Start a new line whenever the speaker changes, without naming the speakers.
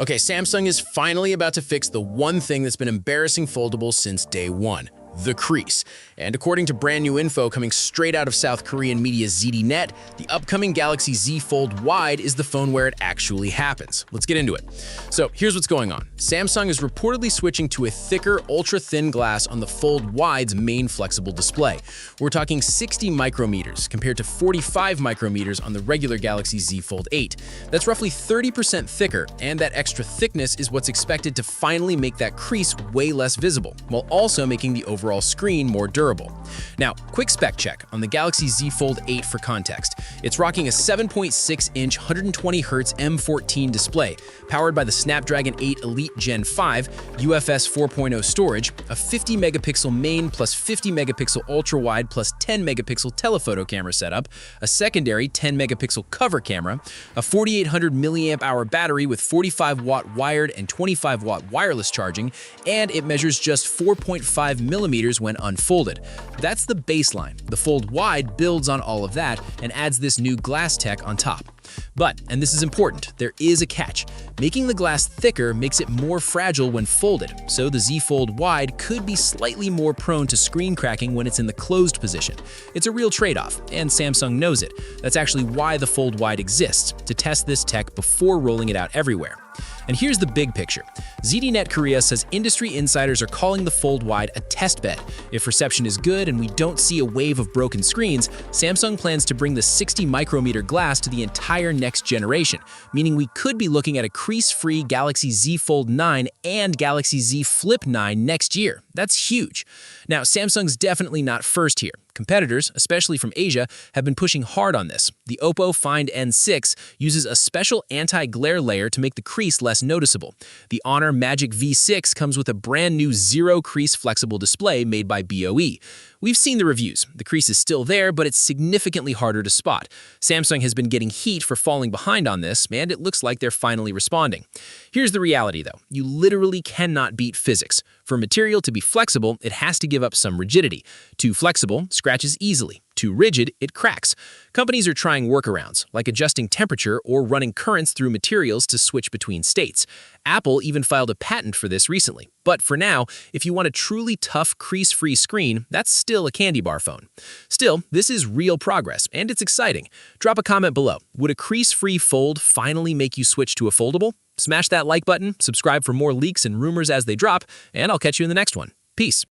Okay, Samsung is finally about to fix the one thing that's been embarrassing foldables since day one: the crease. And according to brand new info coming straight out of South Korean media ZDNet, the upcoming Galaxy Z Fold Wide is the phone where it actually happens. Let's get into it. So here's what's going on. Samsung is reportedly switching to a thicker, ultra-thin glass on the Fold Wide's main flexible display. We're talking 60 micrometers compared to 45 micrometers on the regular Galaxy Z Fold 8. That's roughly 30% thicker, and that extra thickness is what's expected to finally make that crease way less visible, while also making the overall screen more durable. Now, quick spec check on the Galaxy Z Fold 8 for context. It's rocking a 7.6-inch 120Hz M14 display, powered by the Snapdragon 8 Elite Gen 5, UFS 4.0 storage, a 50-megapixel main plus 50-megapixel ultra-wide plus 10-megapixel telephoto camera setup, a secondary 10-megapixel cover camera, a 4800 mAh battery with 45-watt wired and 25-watt wireless charging, and it measures just 4.5 millimeters when unfolded. That's the baseline. The Fold Wide builds on all of that and adds this new glass tech on top. But, and this is important, there is a catch. Making the glass thicker makes it more fragile when folded, so the Z Fold Wide could be slightly more prone to screen cracking when it's in the closed position. It's a real trade-off, and Samsung knows it. That's actually why the Fold Wide exists, to test this tech before rolling it out everywhere. And here's the big picture. ZDNet Korea says industry insiders are calling the Fold Wide a test bed. If reception is good and we don't see a wave of broken screens, Samsung plans to bring the 60 micrometer glass to the entire next generation, meaning we could be looking at a crease-free Galaxy Z Fold 9 and Galaxy Z Flip 9 next year. That's huge. Now, Samsung's definitely not first here. Competitors, especially from Asia, have been pushing hard on this. The Oppo Find N6 uses a special anti-glare layer to make the crease less noticeable. The Honor Magic V6 comes with a brand new zero-crease flexible display made by BOE. We've seen the reviews. The crease is still there, but it's significantly harder to spot. Samsung has been getting heat for falling behind on this, and it looks like they're finally responding. Here's the reality, though. You literally cannot beat physics. For material to be flexible, it has to give up some rigidity. Too flexible scratches easily. Too rigid, it cracks. Companies are trying workarounds, like adjusting temperature or running currents through materials to switch between states. Apple even filed a patent for this recently. But for now, if you want a truly tough, crease-free screen, that's still a candy bar phone. Still, this is real progress, and it's exciting. Drop a comment below. Would a crease-free Fold finally make you switch to a foldable? Smash that like button, subscribe for more leaks and rumors as they drop, and I'll catch you in the next one. Peace.